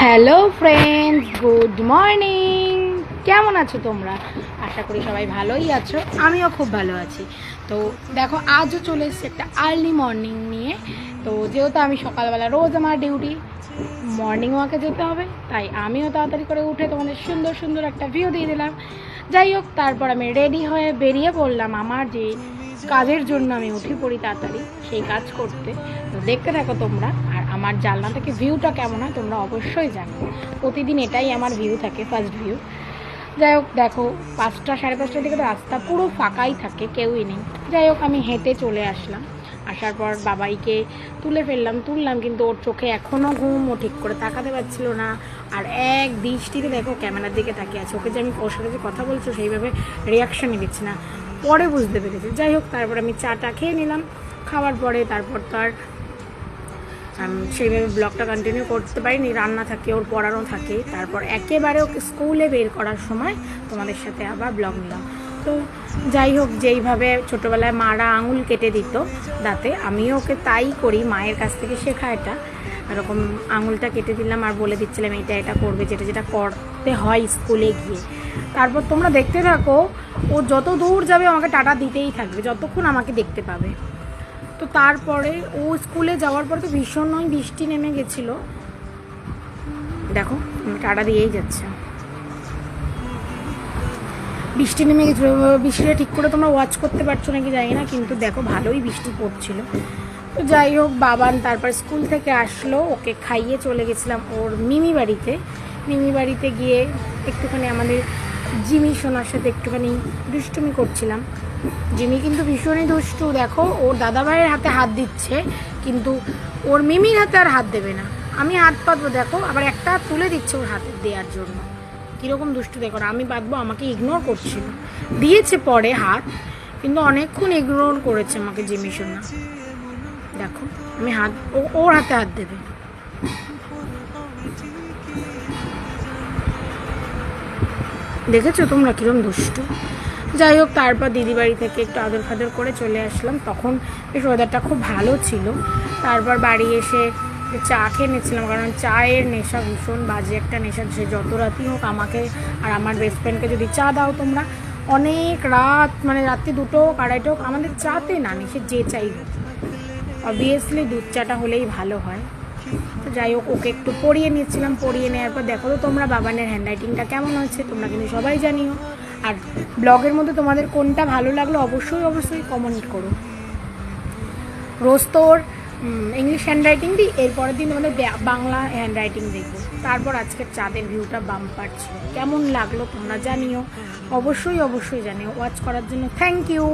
Hello friends, good morning. কেমন আছো তোমরা? আশা করি সবাই ভালোই আছো, আমিও খুব ভালো আছি। তো দেখো, আজও চলে এসেছি একটা আর্লি মর্নিং নিয়ে। তো যেহেতু আমি সকালবেলা রোজ আমার ডিউটি মর্নিং ওয়াকে যেতে হবে, তাই আমিও তাড়াতাড়ি করে উঠে তোমাদের সুন্দর সুন্দর একটা ভিউ দিয়ে দিলাম। যাই হোক, তারপর আমি রেডি হয়ে বেরিয়ে পড়লাম আমার যে কাজের জন্য আমি উঠে পড়ি তাড়াতাড়ি সেই কাজ করতে। তো দেখতে থাকো তোমরা, আর আমার জানলা থেকে ভিউটা কেমন হয় তোমরা অবশ্যই জানো। প্রতিদিন এটাই আমার ভিউ থাকে, ফার্স্ট ভিউ। যাই হোক, দেখো 5টা সাড়ে 5টার দিকে তো রাস্তা পুরো ফাঁকাই থাকে, কেউই নেই। যাই হোক, আমি হেঁটে চলে আসলাম। আসার পর বাবাইকে তুললাম, কিন্তু ওর চোখে এখনও ঘুম, ও ঠিক করে তাকাতে পারছিল না। আর এক দৃষ্টিতে দেখো ক্যামেরার দিকে তাকিয়ে আছে। ওকে যে আমি ওর সাথে যে কথা বলছো সেইভাবে রিয়াকশানই দিচ্ছি না, পরে বুঝতে পেরেছি। যাই হোক, তারপর আমি চাটা খেয়ে নিলাম। খাওয়ার পরে তারপর তো আর সেইভাবে ব্লগটা কন্টিনিউ করতে পারিনি, রান্না থাকে, ওর পড়ানো থাকে। তারপর একেবারে ওকে স্কুলে বের করার সময় তোমাদের সাথে আবার ব্লগ নিলাম। তো যাই হোক, যেইভাবে ছোটোবেলায় মারা আঙুল কেটে দিত দাঁতে, আমিও ওকে তাই করি, মায়ের কাছ থেকে শেখা এটা। এরকম আঙুলটা কেটে দিলাম আর বলে দিচ্ছিলাম এটা এটা করবে, যেটা যেটা করতে হয় স্কুলে গিয়ে। তারপর তোমরা দেখতে থাকো, ও যত দূর যাবে আমাকে টাটা দিতেই থাকবে, যতক্ষণ আমাকে দেখতে পাবে। তো তারপরে ও স্কুলে যাওয়ার পর তো ভীষণই বৃষ্টি নেমে গেছিলো, দেখো টাটা দিয়েই যাচ্ছে। বৃষ্টি নেমে গেছিলো, বৃষ্টিটা ঠিক করে তোমরা ওয়াচ করতে পারছো নাকি জানি না, কিন্তু দেখো ভালোই বৃষ্টি পড়ছিল। তো যাই হোক, বাবান তারপর স্কুল থেকে আসলো, ওকে খাইয়ে চলে গেছিলাম ওর মিমি বাড়িতে গিয়ে একটুখানি আমাদের জিমি সোনার সাথে একটুখানি দুষ্টুমি করছিলাম। জিমি কিন্তু ভীষণই দুষ্টু, দেখো ওর দাদাভাইয়ের হাতে হাত দিচ্ছে, কিন্তু ওর মিমির হাতে আর হাত দেবে না। আমি হাত পাতবো, দেখো আবার একটা হাত তুলে দিচ্ছে ওর হাতে দেওয়ার জন্য। কীরকম দুষ্টু দেখো না, আমি বাঁধবো আমাকে ইগনোর করছিল, দিয়েছে পরে হাত, কিন্তু অনেকক্ষণ ইগনোর করেছে আমাকে জিমি সোনা। দেখো আমি হাত, ওর হাতে হাত দেবে। দেখেছো তোমরা কিরম দুষ্টু। যাই হোক, তারপর দিদি বাড়ি থেকে একটু আদর ফাদর করে চলে আসলাম। তখন বেশ ওয়েদারটা খুব ভালো ছিল। তারপর বাড়ি এসে চা খেয়ে নিচ্ছিলাম, কারণ চায়ের নেশা ভীষণ বাজে একটা নেশা। সে যত রাতই হোক, আমাকে আর আমার বেস্ট ফ্রেন্ডকে যদি চা দাও তোমরা, অনেক রাত, মানে রাত্রি 2টো 2:30 হোক, আমাদের চাতে না নেশে যে চাই হোক, অবভিয়াসলি দুধ চাটা হলেই ভালো হয়। তো যাই হোক, ওকে একটু পড়িয়ে নিচ্ছিলাম। পড়িয়ে নেওয়ার পর দেখো তো তোমরা বাবানের হ্যান্ডরাইটিংটা কেমন হয়েছে, তোমরা কিন্তু সবাই জানিও। আর ব্লগের মধ্যে তোমাদের কোনটা ভালো লাগলো অবশ্যই কমেন্ট করো। রোজ তো ওর ইংলিশ হ্যান্ডরাইটিং দিই, এরপরের দিন তোমাদের বাংলা হ্যান্ডরাইটিং দেখবো। তারপর আজকের চাঁদের ভিউটা বাম্পার ছিল, কেমন লাগলো তোমরা জানিও, অবশ্যই জানিও। ওয়াচ করার জন্য থ্যাংক ইউ।